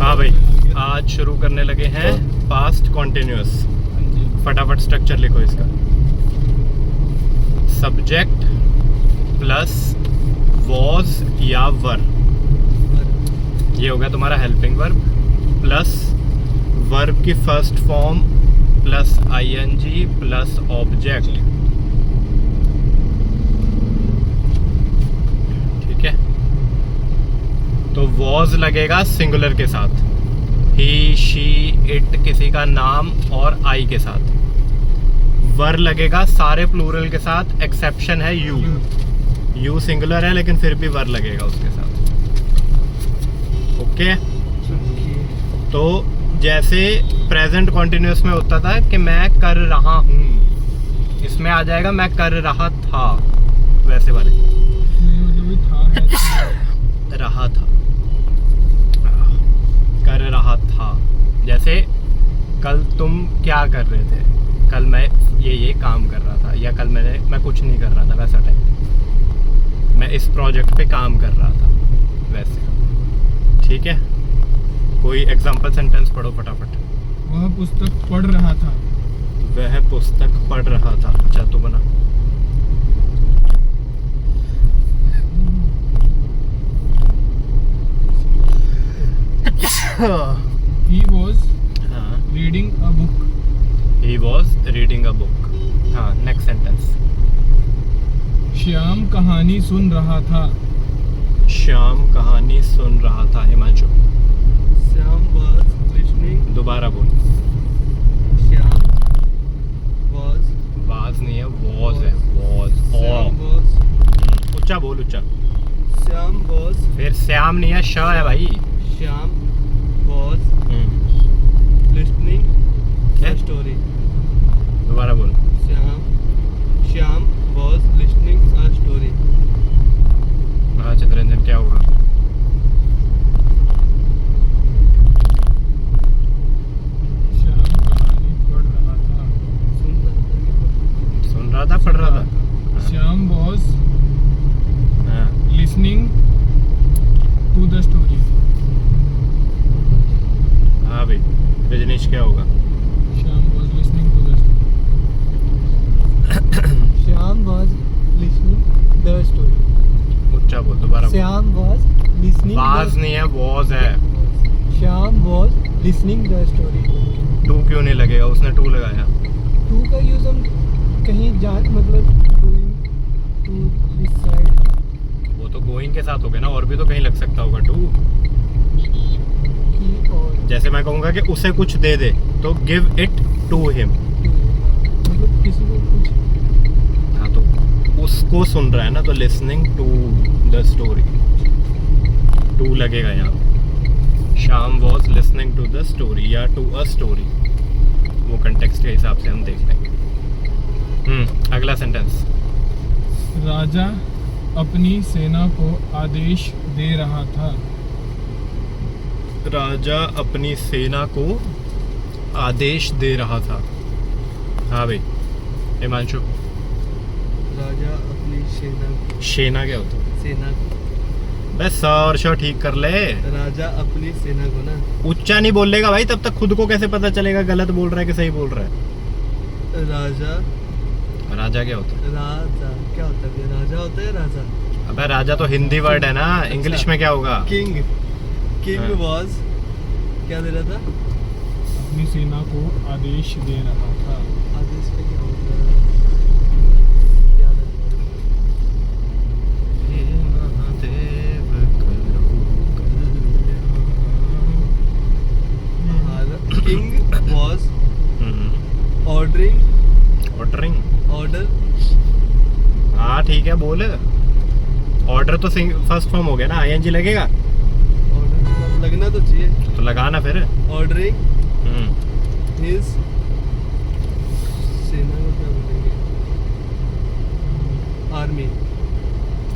हाँ भाई, आज शुरू करने लगे हैं पास्ट कॉन्टिन्यूअस। फटाफट स्ट्रक्चर लिखो इसका। सब्जेक्ट प्लस वॉज या वर, ये हो गया तुम्हारा हेल्पिंग वर्ब, प्लस वर्ब की first form plus ING plus object. ठीक है, तो वॉज लगेगा सिंगुलर के साथ, ही शी इट किसी का नाम और आई के साथ। वर लगेगा सारे प्लूरल के साथ, एक्सेप्शन है यू। यू सिंगुलर है लेकिन फिर भी वर लगेगा उसके साथ। ओके, तो जैसे प्रेजेंट कॉन्टिन्यूअस में होता था कि मैं कर रहा हूँ, इसमें आ जाएगा मैं कर रहा था, वैसे वाले रहा था, कर रहा था। जैसे कल तुम क्या कर रहे थे, कल मैं ये काम कर रहा था, या कल मैं कुछ नहीं कर रहा था, वैसा टाइप। मैं इस प्रोजेक्ट पे काम कर रहा था, वैसे। ठीक है, कोई एग्जांपल सेंटेंस पढ़ो फटाफट। वह पुस्तक पढ़ रहा था। वह पुस्तक पढ़ रहा था। अच्छा, तो बना He was reading a book. He was reading a book. हाँ, नेक्स्ट सेंटेंस। श्याम कहानी सुन रहा था। श्याम कहानी सुन रहा था। Himanshu, Shyam was listening. दोबारा बोल। श्याम was. वाज नहीं है, वॉज है। वॉज। श्याम was. ऊंचा बोल, ऊंचा। श्याम was. फिर श्याम नहीं है, श है भाई। श्याम was listening क्या? a story. दोबारा बोल। Shyam was listening a story. हाँ चित्ररंजन, क्या होगा? श्याम कहानी पढ़ रहा था। सुन रहा था, पढ़ रहा था। श्याम was हाँ, listening to the story. हाँ भाई, रजनीश क्या होगा? Shyam was listening to the story. Shyam was listening the story. ऊंचा बोल, दोबारा बोल। Shyam was listening. वाज नहीं है, वॉज है। Shyam was listening the story. To क्यों नहीं लगेगा? उसने टू लगाया। टू का यूज हम कहीं जा, मतलब गोइंग टू दिस साइड वो तो गोइंग के साथ हो गया ना, और भी तो कहीं लग सकता होगा टू। की और जैसे मैं कहूँगा कि उसे कुछ दे दे, तो गिव इट टू हिम। मतलब किसी को कुछ। हाँ, तो उसको सुन रहा है ना, तो listening to the story, to लगेगा यहाँ पे। Shyam was listening to the story या टू अ स्टोरी, वो कंटेक्स्ट के हिसाब से हम देख लेंगे। अगला सेंटेंस। राजा अपनी सेना को आदेश दे रहा था। राजा अपनी सेना को आदेश दे रहा था। हाँ भाई, हिमांशु। राजा अपनी सेना सेना क्या होता है? सेना बस स और श ठीक कर ले। राजा अपनी सेना को ना, उच्चा नहीं बोलेगा भाई, तब तक खुद को कैसे पता चलेगा गलत बोल रहा है कि सही बोल रहा है? राजा। राजा क्या होता है? राजा क्या होता है? राजा होता है राजा। अबे राजा तो हिंदी वर्ड है ना, इंग्लिश में क्या होगा? किंग। किंग हाँ। was क्या दे रहा था? अपनी सेना को आदेश दे रहा था। आदेश का क्या होता है? याद है। King was ordering. Ordering. Order. हाँ ठीक है, बोल। ऑर्डर तो फर्स्ट फॉर्म हो गया ना, आईएनजी लगेगा? ऑर्डर लगना तो चाहिए। तो लगाना फिर। ऑर्डरिंग हिज सेना को क्या बोलेंगे? आर्मी।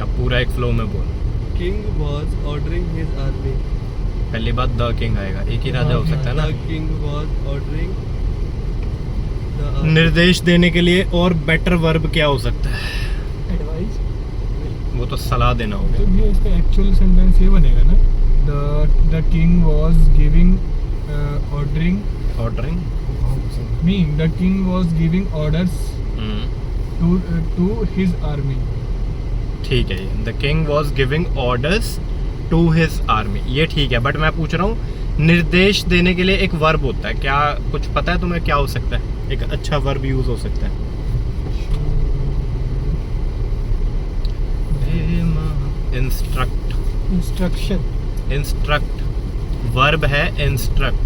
अब पूरा एक फ्लो में बोल। King was ordering his army. पहली बात द किंग आएगा, एक ही राजा हो सकता है ना। The king was ordering the army. निर्देश देने के लिए और बेटर वर्ब क्या हो सकता है? एडवाइस। वो तो सलाह देना हो तो गया। ये इसका एक्चुअल सेंटेंस ये बनेगा ना, The king was giving ordering. Ordering The king was giving orders to his army. ठीक है, ये the king was giving orders to his army, ये ठीक है। बट मैं पूछ रहा हूँ निर्देश देने के लिए एक वर्ब होता है, क्या कुछ पता है तुम्हें क्या हो सकता है? एक अच्छा वर्ब यूज हो सकता है। इंस्ट्रक्ट, इंस्ट्रक्शन, इंस्ट्रक्ट वर्ब है इंस्ट्रक्ट,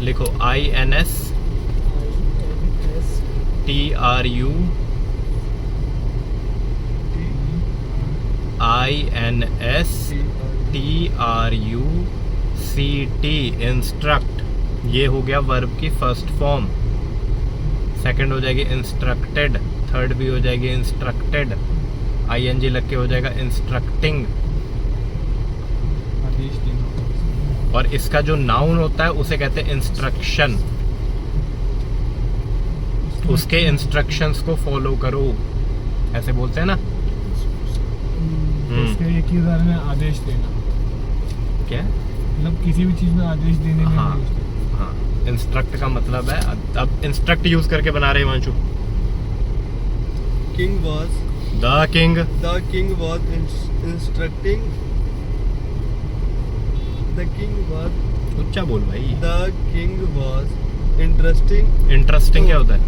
लिखो INS TRU INS TRUCT, instruct. ये हो गया वर्ब की फर्स्ट फॉर्म। सेकंड हो जाएगी इंस्ट्रक्टेड, थर्ड भी हो जाएगी इंस्ट्रक्टेड, ING लग के हो जाएगा इंस्ट्रक्टिंग। आदेश देना। और इसका जो नाउन होता है उसे कहते हैं इंस्ट्रक्शन। उसके इंस्ट्रक्शंस को फॉलो करो, ऐसे बोलते हैं ना। इसके एक ही उदाहरण है आदेश देना। क्या? मतलब किसी भी चीज में आदेश देने में हाँ use करते हाँ, इंस्ट्रक्ट का मतलब है। अब इंस्ट्रक्ट यूज करके बना रहे हैं Himanshu. King was the king, the king was instructing. The king was ऊंचा बोल भाई। the king was interesting. Interesting क्या होता है?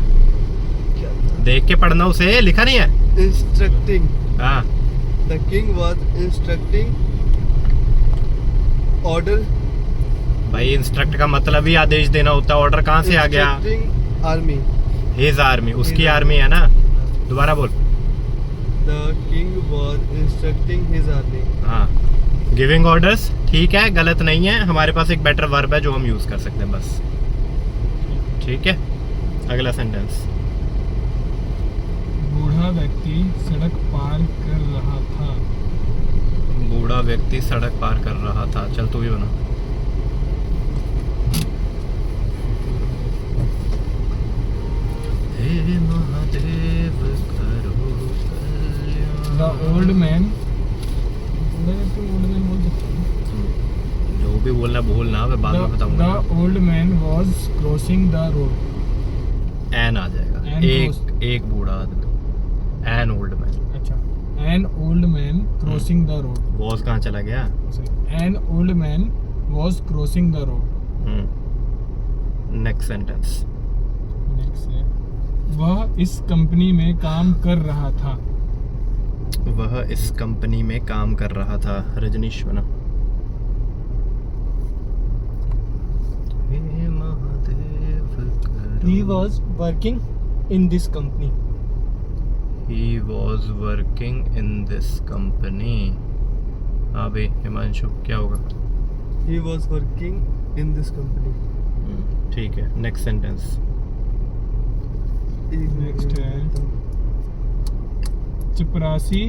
क्या देख के पढ़ना उसे, लिखा नहीं है। instructing. हाँ, The king was instructing order. भाई इंस्ट्रक्ट का मतलब ही आदेश देना होता है। ऑर्डर कहाँ से आ गया? Instructing army. हिज आर्मी, उसकी His आर्मी है ना। दोबारा बोल। The king was instructing his army. हाँ, गिविंग ऑर्डर्स ठीक है, गलत नहीं है। हमारे पास एक बेटर वर्ब है जो हम यूज कर सकते हैं बस। ठीक है, अगला सेंटेंस। बूढ़ा व्यक्ति सड़क पार कर रहा था। बूढ़ा व्यक्ति सड़क पार कर रहा था। चल तू भी बना। हे महादेव करो कल्याण। The old man बोल सकते हैं। जो भी बोलना बोलना, मैं बाद में बताऊंगा। The old man was crossing the road. An आ जाएगा। An एक बूढ़ा आदमी, एन ओल्ड मैन। अच्छा, an old man crossing the road. Boss कहाँ चला गया? An old man was crossing the road. Next sentence. Next है, वह इस कंपनी में काम कर रहा था। वह इस कंपनी में काम कर रहा था। रजनीश बना। हे महादेव करो। he was working in this company. He was working in this company. हाँ भाई हिमांशु, क्या होगा? He was working in this company. ठीक है, नेक्स्ट सेंटेंस। Next है, चपरासी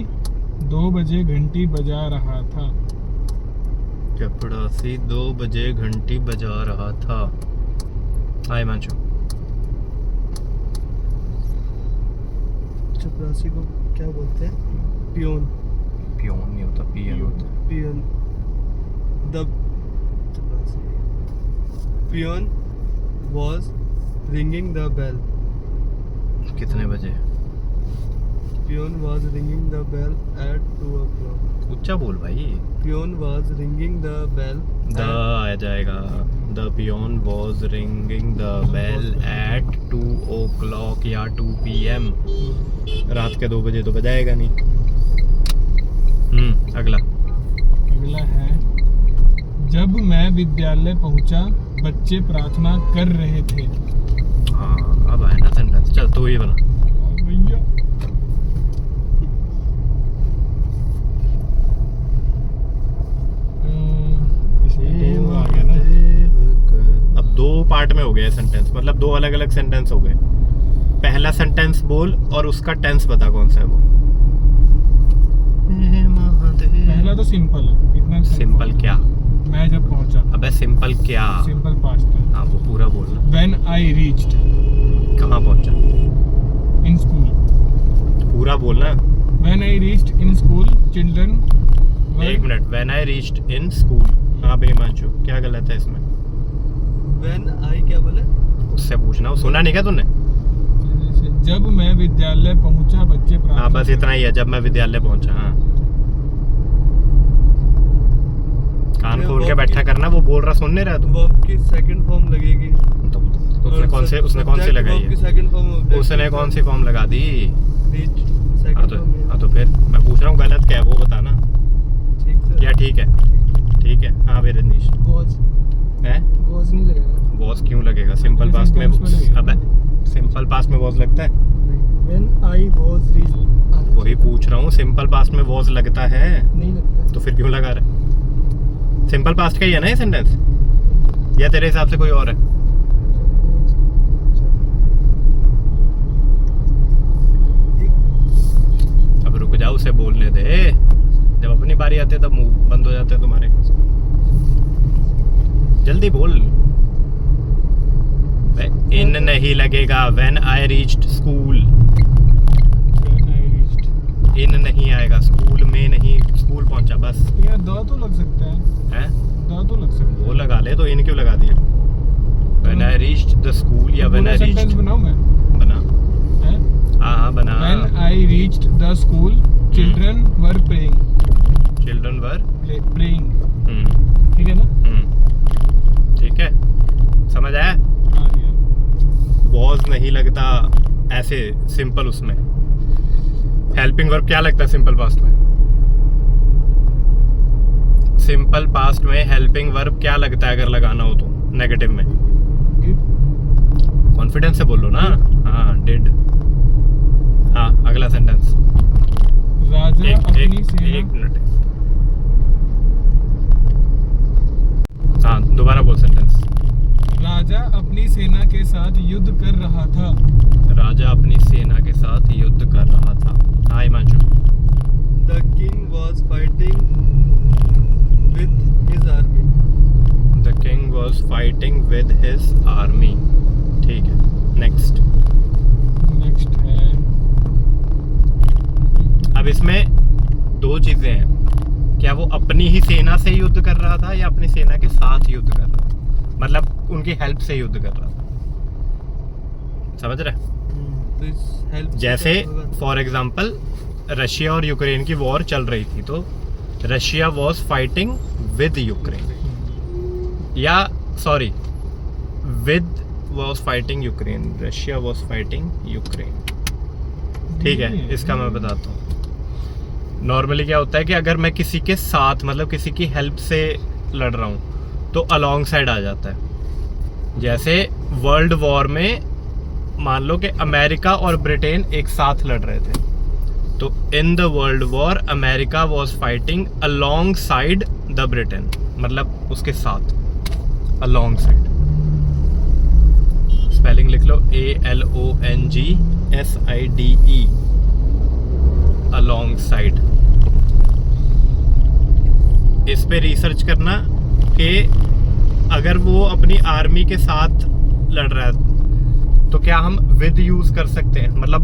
2 बजे घंटी बजा रहा था। चपड़ासी 2 बजे घंटी बजा रहा था। हाय हिमांशु। चपरासी को क्या बोलते हैं? पियोन. पियोन नहीं होता, पीएन होता है। Pion. The peon was ringing the bell. कितने बजे? Peon was ringing the bell at 2 o'clock. ऊंचा बोल भाई। Peon was ringing the bell. The आ जाएगा। The peon was ringing the bell at 2 o'clock या 2 PM। रात के 2 बजे तो बजाएगा नहीं। अगला। अगला है, जब मैं विद्यालय पहुंचा बच्चे प्रार्थना कर रहे थे। हाँ, अब आया ना सेंटेंस। चल तू ही बना। भैया इसमें 2 आ गया ना। अब 2 पार्ट में हो गया सेंटेंस, मतलब 2 अलग अलग सेंटेंस हो गए। पहला सेंटेंस बोल और उसका टेंस बता कौन सा है वो। पहला तो सिंपल है, इतना सिंपल क्या? मैं जब पहुंचा। अबे सिंपल क्या? सिंपल पास्ट है। हाँ, वो पूरा बोलना। When I reached कहाँ पहुंचा? in school. पूरा बोलना। When I reached in school, children एक minute, when I reached in school. हाँ भाई हिमांशु, क्या गलत है इसमें? When I क्या बोले? उससे पूछना, वो सुना नहीं क्या तूने? जब मैं विद्यालय पहुंचा बच्चे प्रार्थना। हाँ बस इतना ही है, जब मैं विद्यालय पहुंचा। हाँ कान ये खोल के verb बैठा की- करना, वो बोल रहा सुन नहीं रहा तू? Verb की सेकंड फॉर्म लगेगी। तो उसने कौन से Subject लगाई verb की है? Second form. उसने कौन सी फॉर्म लगा दी? Reach हाँ सेकंड तो फॉर्म। फिर मैं पूछ रहा हूँ गलत क्या है वो बताना। ठीक सर। या ठीक है? ठीक है। हाँ भाई रजनीश वॉज है? वॉज नहीं लगेगा। वॉज क्यों लगेगा? सिंपल पास्ट में लगेगा। अबे सिंपल पास्ट में वॉज लगता है? When I was reach. वही पूछ रहा हूँ, सिंपल पास्ट में वॉज लगता है नहीं लगता। तो फिर क्यों लगा रहा है? सिंपल पास्ट का ही है ना ये सेंटेंस, या तेरे हिसाब से कोई और है? अब रुक जाओ, उसे बोलने दे। जब अपनी बारी आती है तब मुंह बंद हो जाते हैं तुम्हारे। जल्दी बोल। इन नहीं लगेगा। When I reached school. In नहीं आएगा, स्कूल में नहीं, स्कूल पहुंचा बस। यार द तो लग सकता है। हैं? द तो लग सकता है। वो लगा ले, तो इन क्यों लगा दिया? When I reached the school या व्हेन आई सेंटेंस रीच्ड। बनाऊं मैं? बना। हैं? हाँ बना। When I reached the school, children were praying. Children were. Praying. हम्म ठीक है ना? ठीक है, समझ आया? हाँ यार। वॉज नहीं लगता ऐसे सिंपल। उसमें हेल्पिंग वर्ब क्या लगता है सिंपल पास्ट में? सिंपल पास्ट में हेल्पिंग वर्ब क्या लगता है अगर लगाना हो तो नेगेटिव में? कॉन्फिडेंस से बोलो ना। हाँ डिड। हाँ अगला सेंटेंस। राजा अपनी एक सेना। मिनट। हाँ दोबारा बोल सेंटेंस। राजा अपनी सेना के साथ युद्ध कर रहा था। राजा अपनी सेना के साथ युद्ध कर रहा था। हाँ Himanshu. The king was fighting with his army. The king was fighting with his army. ठीक है, नेक्स्ट। नेक्स्ट है। अब इसमें दो चीजें हैं। क्या वो अपनी ही सेना से युद्ध कर रहा था या अपनी सेना के साथ युद्ध कर रहा था? मतलब उनकी हेल्प से युद्ध कर रहा था। समझ रहे? तो इस help से जैसे क्या होगा? फॉर एग्जांपल रशिया और यूक्रेन की वॉर चल रही थी, तो Russia was fighting with Ukraine, या sorry with was fighting Ukraine, Russia was fighting Ukraine. ठीक है, इसका मैं बताता हूँ। नॉर्मली क्या होता है कि अगर मैं किसी के साथ मतलब किसी की हेल्प से लड़ रहा हूँ तो अलॉन्ग साइड आ जाता है। जैसे वर्ल्ड वॉर में मान लो कि अमेरिका और ब्रिटेन एक साथ लड़ रहे थे, तो in the world war America was fighting along side the Britain, मतलब उसके साथ अलॉन्ग साइड। स्पेलिंग लिख लो, ALONGSIDE, अलॉन्ग साइड। इस पे रिसर्च करना कि अगर वो अपनी आर्मी के साथ लड़ रहा है तो क्या हम विद यूज कर सकते हैं? मतलब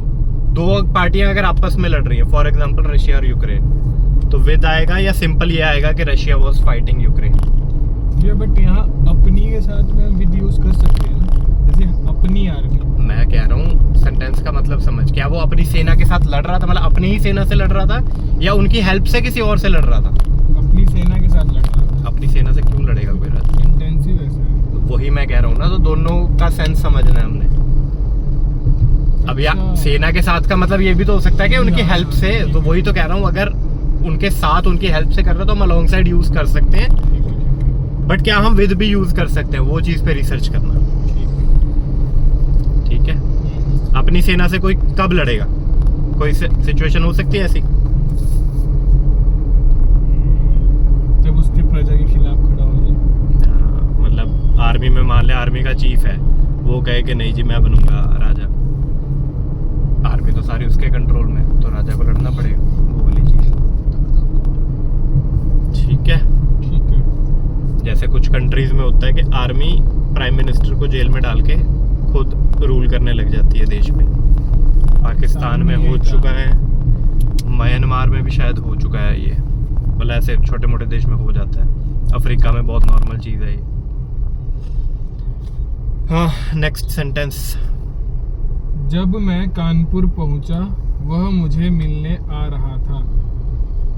दो पार्टियां अगर आपस में लड़ रही हैं, फॉर एग्जांपल रशिया और यूक्रेन, तो विद आएगा या सिंपल ये आएगा कि रशिया वाज फाइटिंग यूक्रेन? ये बट यहाँ अपनी के साथ में विद यूज कर सकते हैं ना, जैसे अपनी आर्मी। मैं कह रहा हूँ सेंटेंस का मतलब समझ। क्या वो अपनी सेना के साथ लड़ रहा था, मतलब अपनी ही सेना से लड़ रहा था, या उनकी हेल्प से किसी और से लड़ रहा था? अपनी सेना के साथ लड़ रहा था। अपनी सेना से क्यों लड़ेगा कोई रात? इंटेंसिव ऐसा है। तो वही मैं कह रहा हूँ ना, तो दोनों का सेंस समझना है हमने। अब या अच्छा। सेना के साथ का मतलब ये भी तो हो सकता है कि उनकी हेल्प से, तो वही तो कह रहा हूँ, अगर उनके साथ उनकी हेल्प से कर रहे हो तो हम अलॉन्ग साइड यूज कर सकते हैं, बट क्या हम विद भी यूज कर सकते हैं, वो चीज पे रिसर्च करना। ठीक है, अपनी सेना से कोई कब लड़ेगा? कोई सिचुएशन हो सकती है ऐसी? जब उसकी प्रजा के खिलाफ खड़ा हो जाए। हाँ, मतलब आर्मी में मान ले आर्मी का चीफ है, वो कहे कि नहीं जी मैं बनूंगा राजा, आर्मी तो सारी उसके कंट्रोल में, तो राजा को लड़ना पड़ेगा, वो वाली चीज। ठीक है, ठीक है। जैसे कुछ कंट्रीज में होता है कि आर्मी प्राइम मिनिस्टर को जेल में डाल के खुद रूल करने लग जाती है देश में। पाकिस्तान में हो चुका है, म्यांमार में भी शायद हो चुका है ये। मतलब ऐसे छोटे मोटे देश में हो जाता है, अफ्रीका में बहुत नॉर्मल चीज़ है ये। हाँ, नेक्स्ट सेंटेंस। जब मैं कानपुर पहुंचा वह मुझे मिलने आ रहा था।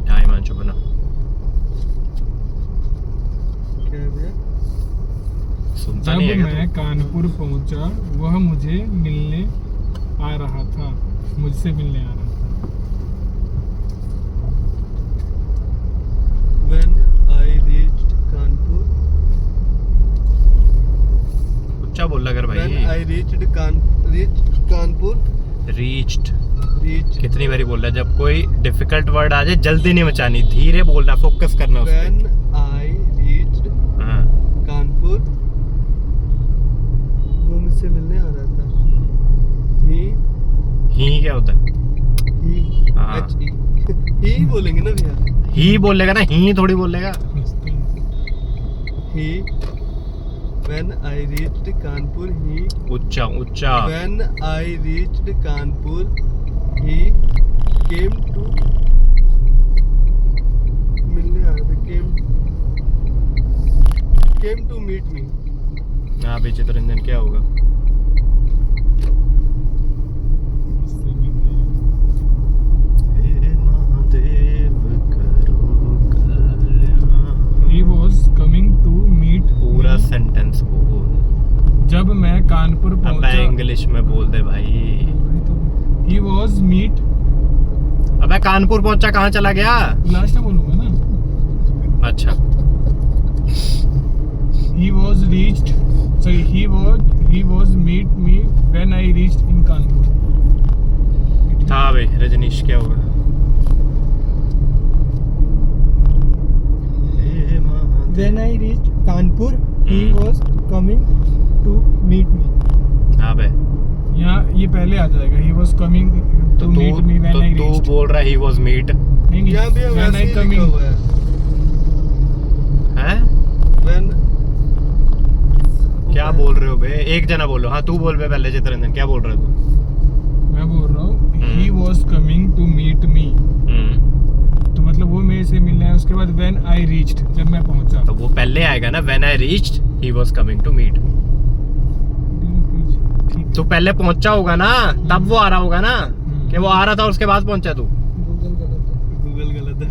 हाँ हिमांशु बना। क्या है भैया? सुनता जब नहीं है क्या मैं कानपुर पहुंचा वह मुझे मिलने आ रहा था, मुझसे मिलने आ रहा था। When I reached Kanpur. उच्चा बोल कर When भाई। I reached Kanpur. Reached Reached. कितनी बारी बोल रहा है? जब कोई डिफिकल्ट वर्ड आ जाए जल्दी नहीं मचानी, धीरे बोलना, फोकस करना उस When पे। I reached हाँ कानपुर, वो मुझसे मिलने आ रहा था। ही क्या होता है? हाँ। ही बोलेंगे ना भैया। ही बोलेगा ना, ही थोड़ी बोलेगा। He, when I reached Kanpur, he. उच्चा उच्चा। When I reached Kanpur, he came to. मिलने आ रहा था। Came to meet me. हाँ भाई चित्ररंजन क्या होगा? मुझसे मिलने हे महादेव करो कल्याण। He was coming to meet पूरा me। सेंटेंस बोल। जब मैं कानपुर अब पहुंचा। इंग्लिश में बोल दे भाई। He was meet। अबे कानपुर पहुंचा कहाँ चला गया? लास्ट में बोलूंगा ना। अच्छा He was reached, sorry, he was meet me when I reached in Kanpur. था भाई। रजनीश क्या होगा? हे Mahadev. When I reached Kanpur, he Hmm. was coming to meet me. हाँ भाई। यहाँ ये पहले आ जाएगा। He was coming तो to meet me when I तू reached। बोल रहा है he was meet नहीं यहाँ भी when वैसे I ही लिखा coming। हुआ है। है? When. क्या बोल रहे हो बे? एक जना बोलो। हाँ तू बोल बे पहले चित्ररंजन, क्या बोल रहा है तू? मैं बोल रहा हूँ Hmm. he was coming to meet me, तो मतलब वो मेरे से मिलना है। उसके बाद when I reached, जब मैं पहुंचा। तो वो पहले आएगा ना, when I reached he was coming to meet me। ठीक। तो पहले पहुंचा होगा ना, तब वो आ रहा होगा ना, हम्म। कि वो आ रहा था उसके बाद पहुंचा तू। Google गलत है। गूगल गलत है।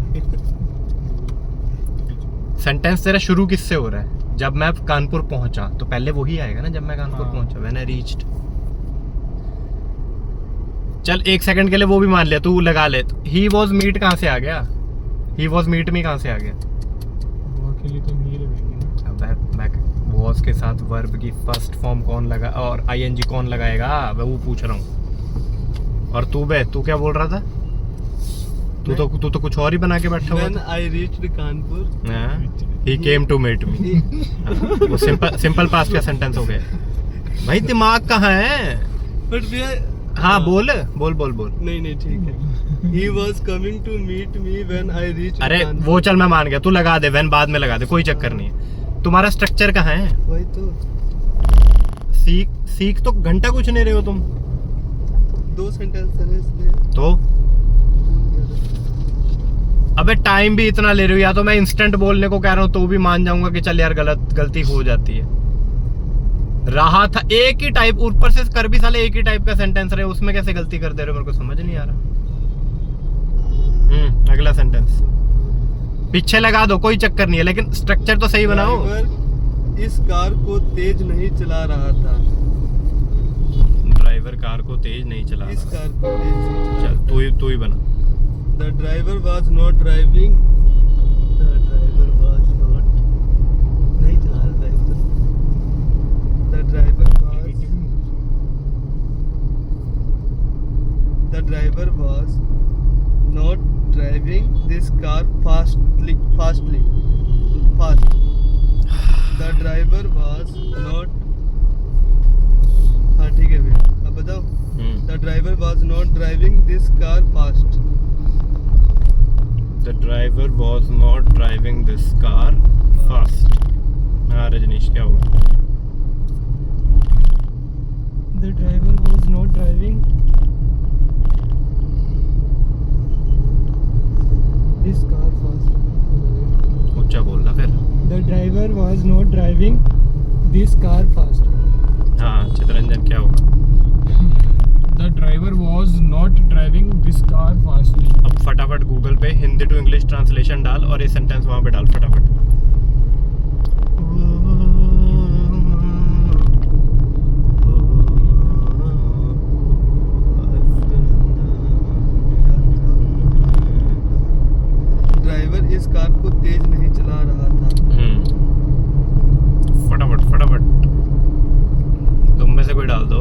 सेंटेंस तेरा शुरू किससे हो रहा है? जब मैं कानपुर पहुंचा, तो पहले वही आएगा ना, जब मैं कानपुर हाँ। पहुंचा, when I reached। चल एक सेकंड के लिए वो भी मान लिया, तू लगा ले। ही वॉज मीट कहाँ से आ गया? ही वॉज मीट मी कहाँ से आ गया? वो के लिए तो नहीं लगेगी ना। अब मैं वॉज के साथ वर्ब की फर्स्ट फॉर्म कौन लगा और आईएनजी कौन लगाएगा, मैं वो पूछ रहा हूँ। और तू बे, तू क्या बोल रहा था? तू तो कुछ और ही बना के बैठा हुआ When था। I reached Kanpur, he came to meet me. वो सिंपल पास्ट का सेंटेंस हो गया। भाई दिमाग कहाँ है? but भैया। हाँ बोल बोल बोल बोल। नहीं ठीक है। He was coming to meet me when I reached अरे Kanpur. वो चल मैं मान गया, तू लगा दे, वैन बाद में लगा दे, कोई चक्कर नहीं है। तुम्हारा स्ट्रक्चर कहाँ है? वही तो। सीख तो घंटा कुछ नहीं रहे हो तुम 2 सेंटेंस है इसलिए। तो। अबे टाइम भी इतना ले रहे हो, या तो मैं इंस्टेंट बोलने को कह रहा हूँ तो भी मान जाऊंगा कि चल यार गलती हो जाती है। रहा था एक ही टाइप, ऊपर से कर भी साले एक ही टाइप का सेंटेंस रहे, उसमें कैसे गलती कर दे रहे हो? मेरे को समझ नहीं आ रहा। अगला सेंटेंस पीछे लगा दो, कोई चक्कर नहीं है, लेकिन स्ट्रक्चर तो सही बनाओ। ड्राइवर इस कार को तेज नहीं चला रहा था। ड्राइवर कार को तेज नहीं चला इस रहा। कार को तेज नहीं चला। चल तू ही बना। The driver was not driving. The driver was not. नहीं चला रहा था इसको। The driver was not driving this car fast. The driver was not. हाँ ठीक है भैया, अब बताओ। The driver was not driving this car fast. The driver was not driving this car fast. हाँ रजनीश क्या हुआ? The driver was not driving this car fast. ऊंचा बोलना फिर। The driver was not driving this car fast. हाँ चितरंजन क्या होगा? The driver was not driving this car fastly. अब फटाफट गूगल पे हिंदी टू इंग्लिश ट्रांसलेशन डाल और ये सेंटेंस वहाँ पे डाल फटाफट। ड्राइवर इस कार को तेज नहीं चला रहा था। फटाफट फटाफट तुम में से कोई डाल दो।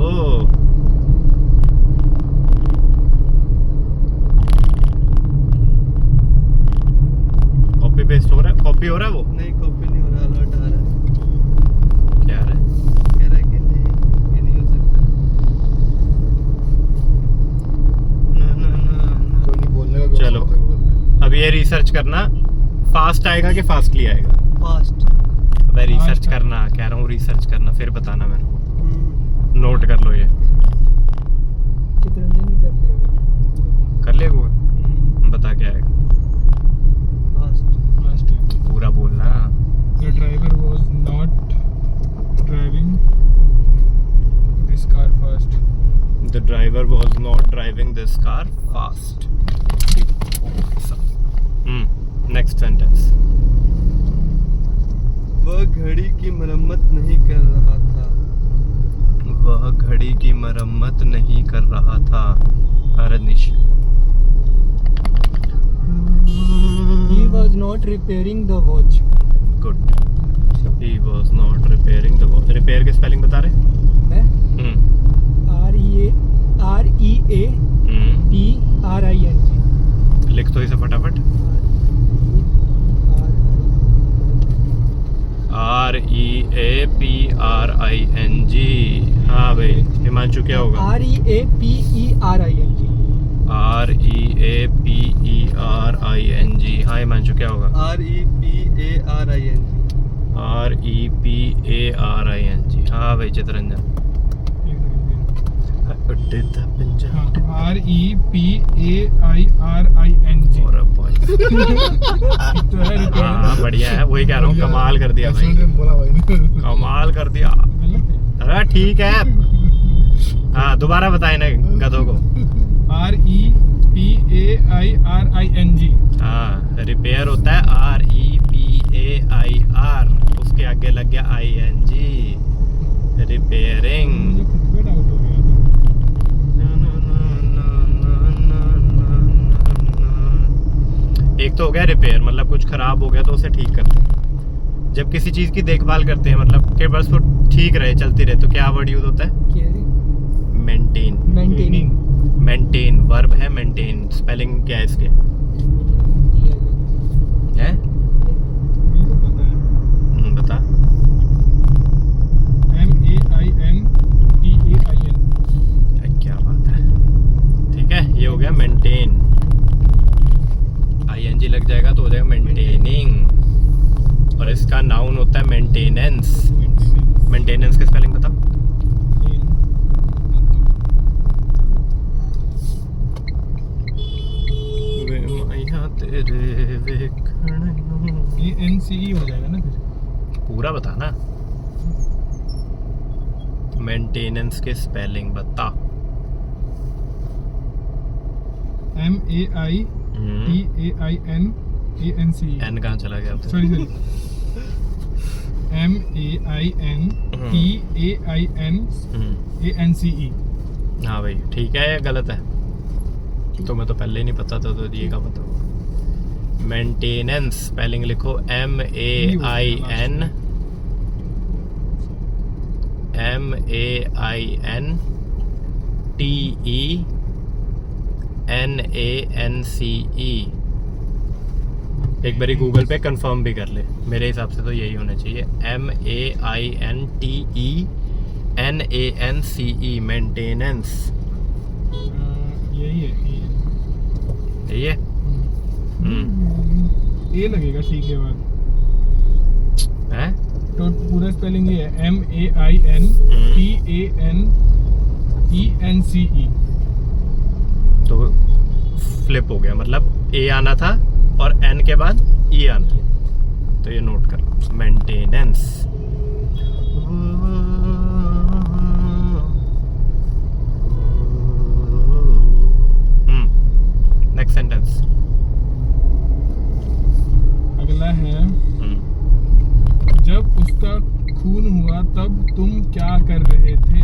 कॉपी पेस्ट हो रहा है? कॉपी हो रहा है वो? नहीं कॉपी नहीं हो रहा, अलर्ट आ रहा है। क्या आ रहा है? कह रहा है कि नहीं, ये नहीं हो सकता। कोई नहीं बोलने का। चलो। अब ये रिसर्च करना, फास्ट आएगा कि फास्टली आएगा? फास्ट। अबे रिसर्च Fast। करना कह रहा हूँ, रिसर्च करना फिर बताना मेरे को। नोट कर लो ये। चितरंजन भी कर लिया। कर ले गूगल, बता क्या आएगा? फास्ट। Fast. पूरा बोलना। The driver was not driving this car fast. The driver was not driving this car fast. Next sentence. वह घड़ी की मरम्मत नहीं कर रहा था। वह घड़ी की मरम्मत नहीं कर रहा था। Rajneesh. He was not repairing the watch. Good. He was not repairing the watch. Repair के spelling बता रहे? है REAPRING. लिख तो इसे फटाफट। REAPRING। हाँ भाई हिमांशु क्या होगा? REAPERING. REAPERING। हाँ हिमांशु क्या होगा? REPARING। REPARING। हाँ भाई चितरंजन। REPAIRING. और अब भाई तो है repair. हाँ बढ़िया है, वही कह रहा हूँ, कमाल कर दिया भाई, बोला भाई ने। कमाल कर दिया। गलत है. अरे ठीक है। हाँ दोबारा बताए ना गधों को। REPAIRING. हाँ रिपेयर होता है REPAIR, उसके आगे लग गया ING, रिपेयरिंग। मुझे खुद पे डाउट हो गया. एक तो हो गया रिपेयर, मतलब कुछ खराब हो गया तो उसे ठीक करते हैं। जब किसी चीज की देखभाल करते हैं, मतलब कि बस वो ठीक रहे, चलती रहे, तो क्या वर्ड यूज होता है? मेंटेन। Maintaining. मेंटेन वर्ब है, मेंटेन। स्पेलिंग क्या है इसके? है? मेरे को पता है. बता। MAINTAIN. क्या बात है, ठीक है, ये हो गया मेंटेन। ING लग जाएगा तो हो जाएगा मेंटेनिंग। और इसका नाउन होता है मेंटेनेंस। मेंटेनेंस का स्पेलिंग बता। ANCE हो जाएगा ना फिर. पूरा बताना। मेंटेनेंस के स्पेलिंग बता। MAITAINANCE. एन कहाँ चला गया? Sorry MAINTAINANCE. हाँ भाई ठीक है, या गलत है? तो मैं तो पहले ही नहीं पता था, तो ये का पता होगा। मेंटेनेंस स्पेलिंग लिखो MAINTENANCE। एक बारी गूगल पे कंफर्म भी कर ले, मेरे हिसाब से तो यही होना चाहिए। MAINTENANCE maintenance. यही है. यही है। ए लगेगा सी के बाद. हैं? तो पूरा स्पेलिंग ये है MAINTANENCE. तो फ्लिप हो गया, मतलब ए आना था और एन के बाद ई आना। तो ये नोट कर लो, मेंटेनेंस। Next sentence. अगला है, जब उसका खून हुआ तब तुम क्या कर रहे थे?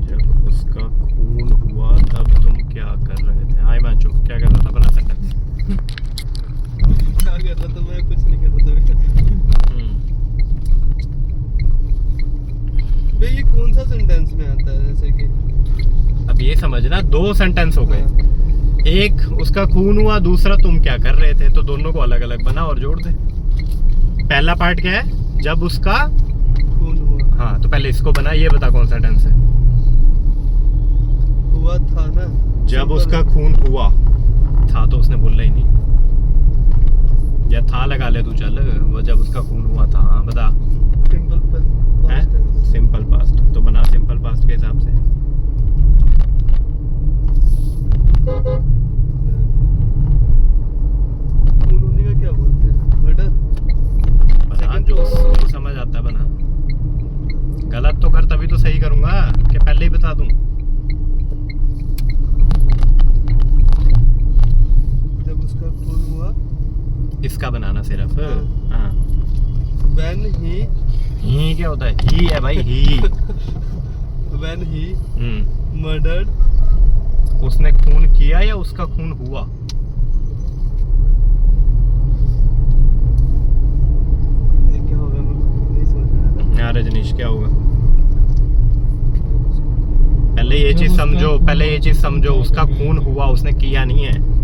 जब उसका खून हुआ तब तुम क्या कर रहे थे? हाँ हिमांशु, क्या कर रहा था? बना सेंटेंस। क्या कर रहा था मैं? कुछ नहीं कर रहा था भाई। ये कौन सा सेंटेंस में आता है? जैसे कि अब ये समझना, 2 सेंटेंस हो गए। एक उसका खून हुआ, दूसरा तुम क्या कर रहे थे, तो दोनों को अलग अलग बना और जोड़ दे। पहला पार्ट क्या है? जब उसका खून हुआ। हाँ, तो पहले इसको बना, ये बता कौन सा टेंस है? हुआ था ना। जब उसका खून हुआ था, तो उसने बोला ही नहीं, या था लगा ले तू, चल। वो जब उसका खून हुआ था, हाँ बता। Simple past tense. Simple past, तो बना सिंपल पास्ट के हिसाब से। खून होने का क्या बोलते हैं? मर्डर। बना जो समझ आता है बना। गलत तो कर, तभी तो सही करूंगा कि पहले ही बता दूं। जब उसका खून हुआ। इसका बनाना सिर्फ। हाँ। When ही क्या होता है? ही है भाई, ही। when he murdered। उसने खून किया या उसका खून हुआ? ये क्या होगा? मैं नहीं समझ में आ रहा। यार रजनीश, क्या होगा? पहले ये जब चीज उसका समझो, खून पहले ये चीज समझो, हुआ, उसका खून हुआ, उसने किया नहीं है।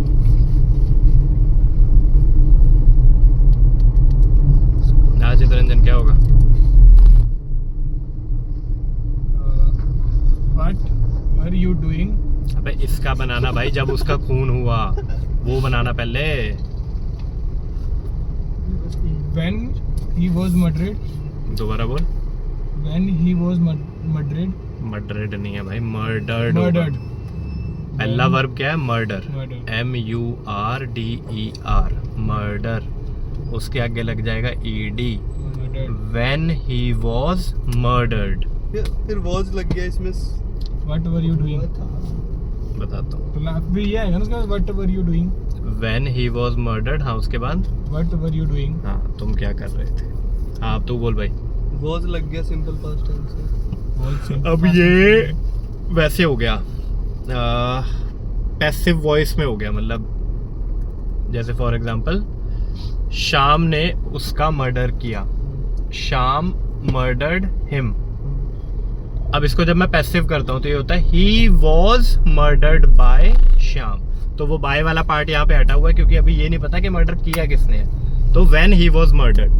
हाँ चित्रंजन, क्या होगा? What were you doing? अबे इसका बनाना भाई, जब उसका खून हुआ वो बनाना पहले। When he was murdered? दोबारा बोल। When he was murdered? Murdered नहीं है भाई, मर्डर्ड। Murdered. पहला वर्ब क्या है? मर्डर। Murdered. MURDER, murder. उसके आगे लग जाएगा ED। Murdered. When he was murdered। फिर वॉज लग गया इसमें। What were you doing? बताता हूँ। तो फिर ये आएगा ना उसके बाद, what were you doing? When he was murdered, हाँ उसके बाद What were you doing? हाँ तुम क्या कर रहे थे? हाँ अब तू बोल भाई। वॉज लग गया सिंपल पास्ट टेंस है। बहुत simple अब past ये tense वैसे हो गया, पैसिव वॉइस में हो गया। मतलब जैसे फॉर एग्जांपल, शाम ने उसका मर्डर किया। शाम मर्डर्ड हिम। अब इसको जब मैं पैसिव करता हूँ तो ये होता है he was murdered by Shyam. तो वो बाय वाला पार्ट यहाँ पे हटा हुआ है, क्योंकि अभी ये नहीं पता कि मर्डर किया किसने है। तो व्हेन ही वॉज मर्डर्ड।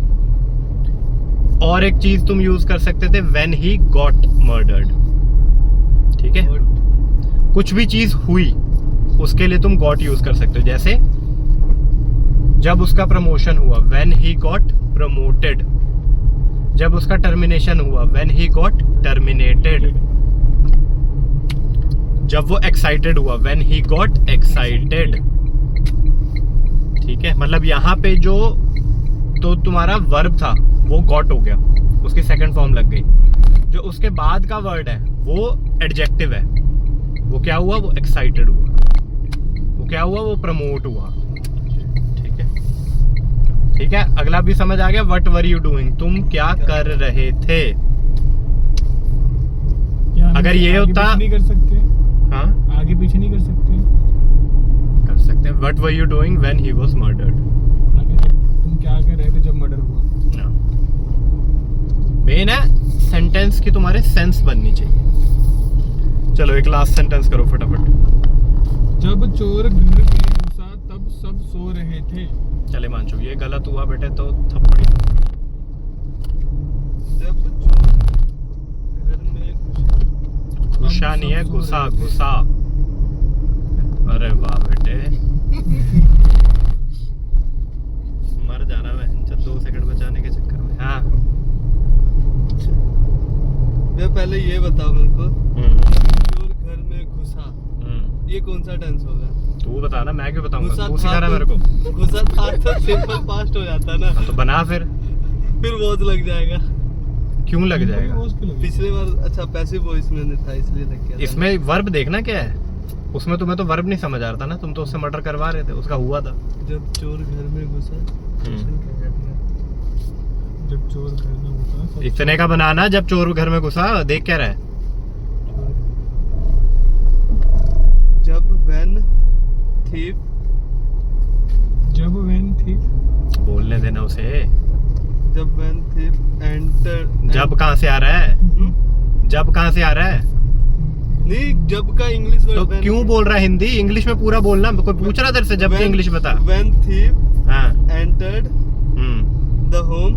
और एक चीज तुम यूज कर सकते थे, व्हेन ही गॉट मर्डर्ड। ठीक है, कुछ भी चीज हुई उसके लिए तुम गॉट यूज कर सकते हो। जैसे जब उसका प्रमोशन हुआ, व्हेन ही गॉट प्रमोटेड। जब उसका टर्मिनेशन हुआ, व्हेन ही गॉट टर्मिनेटेड। जब वो एक्साइटेड हुआ, व्हेन ही गॉट एक्साइटेड। ठीक है, मतलब यहाँ पे जो तो तुम्हारा वर्ब था वो गॉट हो गया, उसकी सेकंड फॉर्म लग गई। जो उसके बाद का वर्ड है वो एडजेक्टिव है। वो क्या हुआ? वो एक्साइटेड हुआ। वो क्या हुआ? वो प्रमोट हुआ। ठीक है, ठीक है। अगला भी समझ आ गया? व्हाट वर यू डूइंग, तुम क्या कर रहे थे। यहाँ अगर ये आगे होता- पीछे नहीं कर सकते, हाँ आगे पीछे नहीं कर सकते। कर सकते हैं। What were you doing when he was murdered. आगे तुम क्या कर रहे थे जब मर्डर हुआ? मेन है सेंटेंस की तुम्हारे सेंस बननी चाहिए। चलो एक लास्ट सेंटेंस करो फटाफट। जब चोर घर में घुसा तब सब सो रहे थे। चले मानचू, ये गलत हुआ बेटे तो थप्पड़ी। जब चोर घर में घुसा नहीं है, घुसा घुसा। अरे वाह बेटे, मर जाना मैं 2 सेकंड बचाने के चक्कर में। हाँ मैं पहले ये बताओ मेरे को। चोर घर में घुसा ये कौन सा टेंस होगा? तू बता ना, मैं क्यों बताऊंगा? गुस्सा तू था सिखा रहा है मेरे को। गुस्सा था तो सिंपल पास्ट हो जाता ना, हाँ, तो बना फिर। फिर वॉज लग जाएगा। क्यों लग जाएगा? वो उसको लगे। पिछले बार अच्छा पैसिव वॉइस में था इसलिए लग गया था। इसमें वर्ब देखना क्या है, उसमें तुम्हें तो वर्ब नहीं समझ आ रहा था ना, तुम तो उससे मर्डर करवा रहे थे, उसका हुआ था। जब चोर घर में घुसा, क्वेश्चन क्या करना है? जब चोर घर में घुसा सब इतने का बनाना, जब चोर घर में घुसा, देख क्या रहा है? जब when thief जब वैन थी बोलने देना उसे। जब when thief entered जब कहाँ से आ रहा है? जब कहाँ से आ रहा है? नहीं, जब का इंग्लिश तो वर्ड क्यों बोल रहा है हिंदी? इंग्लिश में पूरा बोलना। कोई पूछ रहा तेरे से जब की इंग्लिश बता। when thief हाँ entered the home,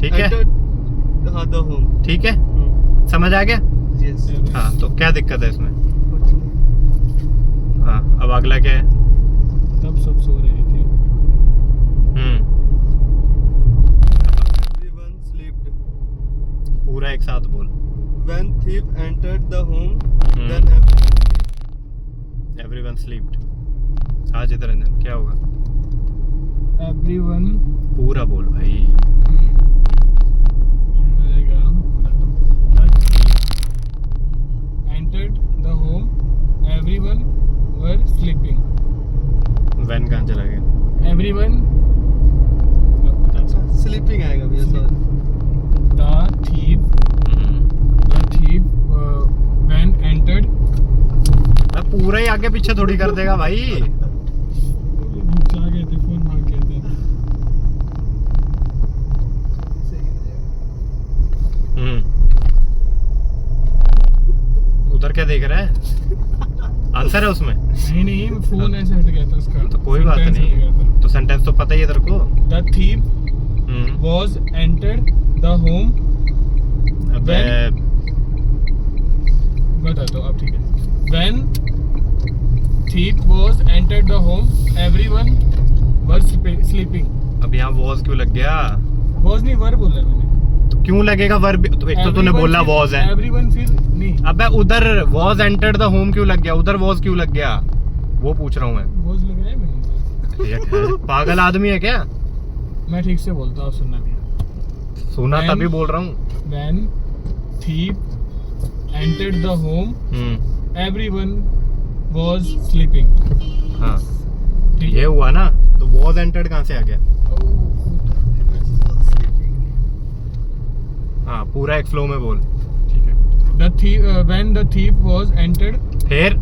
ठीक है, entered हाँ the home, ठीक है, समझ आ गया? yes, हाँ, तो क्या दिक्कत है इसमें? कुछ नहीं। हाँ, अब अगला क्या है? तब सब सो रहे थे। Everyone slept. पूरा एक साथ बोल। When thief entered the home, Hmm. then everyone slept. Everyone slept. हाँ चित्ररंजन, क्या होगा? एवरीवन पूरा बोल भाई। entered the home, everyone were sleeping. When कहाँ चला गया? Everyone no, that's it. Sleeping आएगा भैया, sorry. The thief when entered अब पूरा ही आगे पीछे थोड़ी कर देगा भाई। जा गए थे, फोन भाग गए थे। उधर क्या देख रहा है? आंसर है उसमें? नहीं फोन ऐसे हट गया था उसका। तो कोई बात Sentence हट गया था। नहीं, तो सेंटेंस तो पता ही है तेरे को। The thief was entered the home. अबे बता दो अब, ठीक है। When thief was entered the home, everyone was sleeping. अब यहाँ वॉज क्यों लग गया? Was नहीं, वर्ब बोला मैंने। तो क्यों लगेगा वर्ब? तो एक तो तूने Everyone बोला फिर- वॉज है। Everyone फिर नहीं, अबे उधर वॉज एंटर्ड द होम क्यों लग गया? उधर वॉज क्यों लग गया? वो पूछ रहा हूँ मैं। was लगाया मैंने। ठीक है, पागल आदमी है क्या? मैं ठीक से बोलता हूँ, सुनना भी। सुना When- तभी बोल रहा हूँ। When thief entered the home, everyone was sleeping. हाँ, ठीक ये है? हुआ ना, तो वॉज एंटर्ड कहाँ से आ गया? हाँ, पूरा एक फ्लो में बोल। ठीक है। The thief when the thief was entered. फिर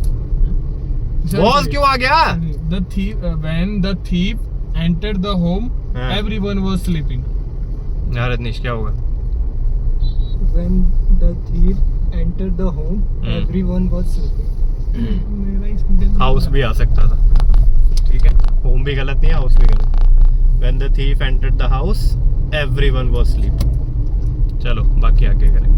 वॉज क्यों आ गया? The thief when the thief entered the home, हाँ। everyone was sleeping. यार रजनीश, क्या होगा? When the thief entered the home, everyone was sleeping. मेरा ही sentence हाउस भी आ सकता था, ठीक है। होम भी गलत नहीं है, हाउस भी गलत। When the thief entered the house, everyone was sleeping। चलो बाकी आगे करेंगे।